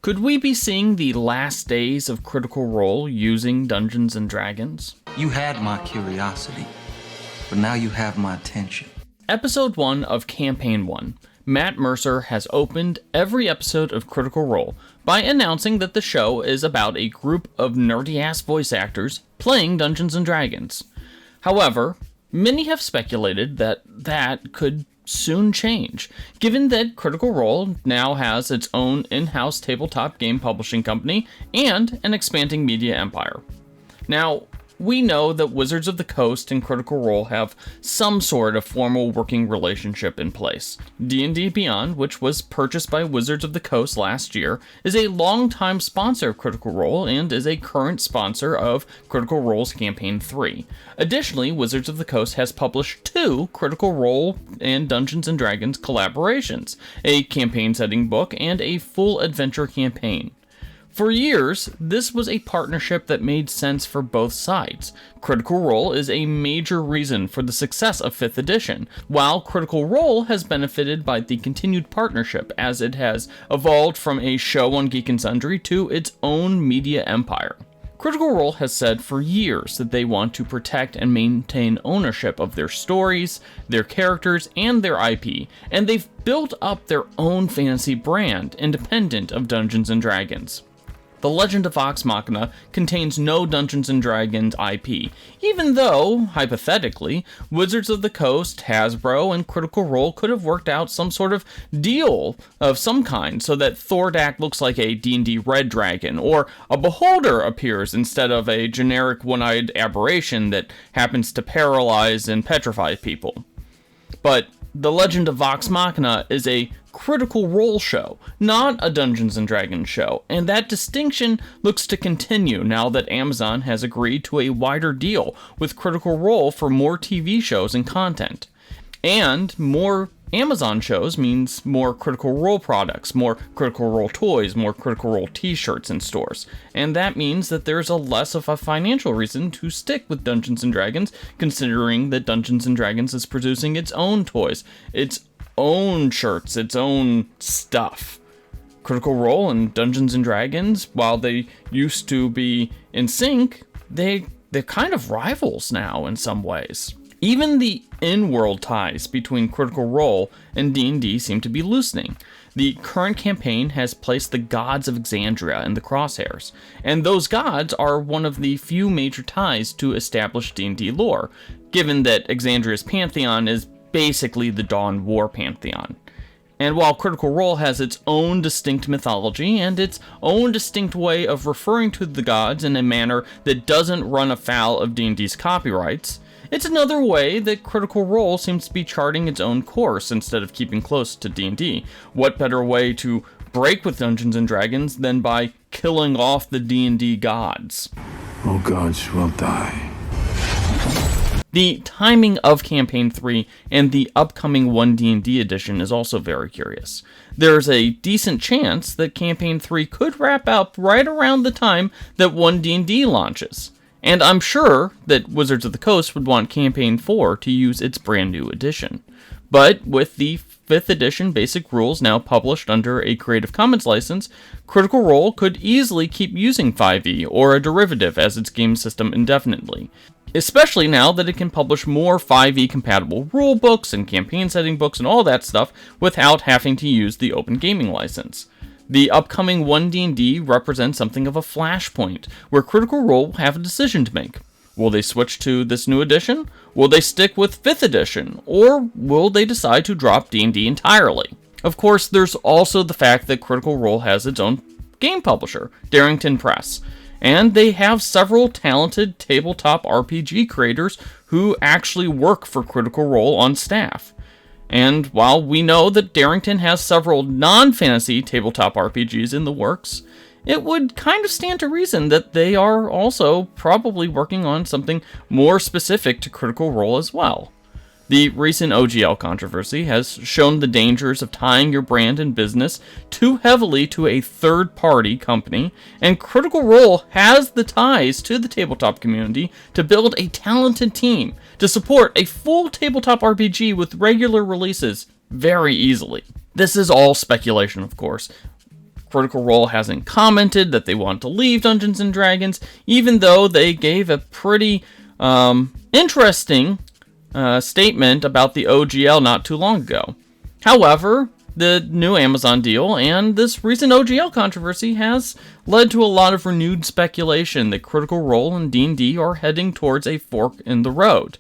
Could we be seeing the last days of Critical Role using Dungeons & Dragons? You had my curiosity, but now you have my attention. Episode 1 of Campaign 1. Matt Mercer has opened every episode of Critical Role by announcing that the show is about a group of nerdy-ass voice actors playing Dungeons & Dragons. However, many have speculated that could soon change, given that Critical Role now has its own in-house tabletop game publishing company and an expanding media empire. Now, we know that Wizards of the Coast and Critical Role have some sort of formal working relationship in place. D&D Beyond, which was purchased by Wizards of the Coast last year, is a longtime sponsor of Critical Role and is a current sponsor of Critical Role's Campaign 3. Additionally, Wizards of the Coast has published 2 Critical Role and Dungeons & Dragons collaborations, a campaign setting book and a full adventure campaign. For years, this was a partnership that made sense for both sides. Critical Role is a major reason for the success of 5th edition, while Critical Role has benefited by the continued partnership as it has evolved from a show on Geek and Sundry to its own media empire. Critical Role has said for years that they want to protect and maintain ownership of their stories, their characters, and their IP, and they've built up their own fantasy brand independent of Dungeons & Dragons. The Legend of Vox Machina contains no Dungeons & Dragons IP, even though, hypothetically, Wizards of the Coast, Hasbro, and Critical Role could have worked out some sort of deal of some kind so that Thordak looks like a D&D red dragon, or a beholder appears instead of a generic one-eyed aberration that happens to paralyze and petrify people. But The Legend of Vox Machina is a Critical Role show, not a Dungeons & Dragons show, and that distinction looks to continue now that Amazon has agreed to a wider deal with Critical Role for more TV shows and content. And more Amazon shows means more Critical Role products, more Critical Role toys, more Critical Role t-shirts in stores. And that means that there's a less of a financial reason to stick with Dungeons & Dragons, considering that Dungeons & Dragons is producing its own toys, its own shirts, its own stuff. Critical Role and Dungeons & Dragons, while they used to be in sync, they're kind of rivals now in some ways. Even the in-world ties between Critical Role and D&D seem to be loosening. The current campaign has placed the gods of Exandria in the crosshairs, and those gods are one of the few major ties to established D&D lore, given that Exandria's pantheon is basically the Dawn War pantheon. And while Critical Role has its own distinct mythology and its own distinct way of referring to the gods in a manner that doesn't run afoul of D&D's copyrights, it's another way that Critical Role seems to be charting its own course instead of keeping close to D&D. What better way to break with Dungeons & Dragons than by killing off the D&D gods? All gods will die. The timing of Campaign 3 and the upcoming 1D&D edition is also very curious. There's a decent chance that Campaign 3 could wrap up right around the time that 1D&D launches. And I'm sure that Wizards of the Coast would want Campaign 4 to use its brand new edition. But with the 5th edition basic rules now published under a Creative Commons license, Critical Role could easily keep using 5e or a derivative as its game system indefinitely. Especially now that it can publish more 5e compatible rulebooks and campaign setting books and all that stuff without having to use the Open Gaming license. The upcoming 1D&D represents something of a flashpoint, where Critical Role will have a decision to make. Will they switch to this new edition? Will they stick with 5th edition? Or will they decide to drop D&D entirely? Of course, there's also the fact that Critical Role has its own game publisher, Darrington Press, and they have several talented tabletop RPG creators who actually work for Critical Role on staff. And while we know that Darrington has several non-fantasy tabletop RPGs in the works, it would kind of stand to reason that they are also probably working on something more specific to Critical Role as well. The recent OGL controversy has shown the dangers of tying your brand and business too heavily to a third-party company, and Critical Role has the ties to the tabletop community to build a talented team to support a full tabletop RPG with regular releases very easily. This is all speculation, of course. Critical Role hasn't commented that they want to leave Dungeons & Dragons, even though they gave a pretty interesting statement about the OGL not too long ago. However, the new Amazon deal and this recent OGL controversy has led to a lot of renewed speculation that Critical Role and D&D are heading towards a fork in the road.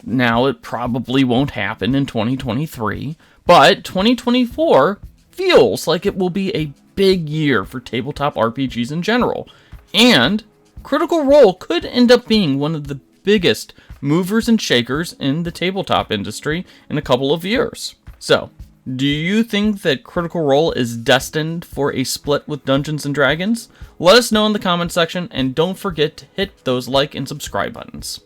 Now, it probably won't happen in 2023, but 2024 feels like it will be a big year for tabletop RPGs in general, and Critical Role could end up being one of the biggest movers and shakers in the tabletop industry in a couple of years. So, do you think that Critical Role is destined for a split with Dungeons & Dragons? Let us know in the comment section, and don't forget to hit those like and subscribe buttons.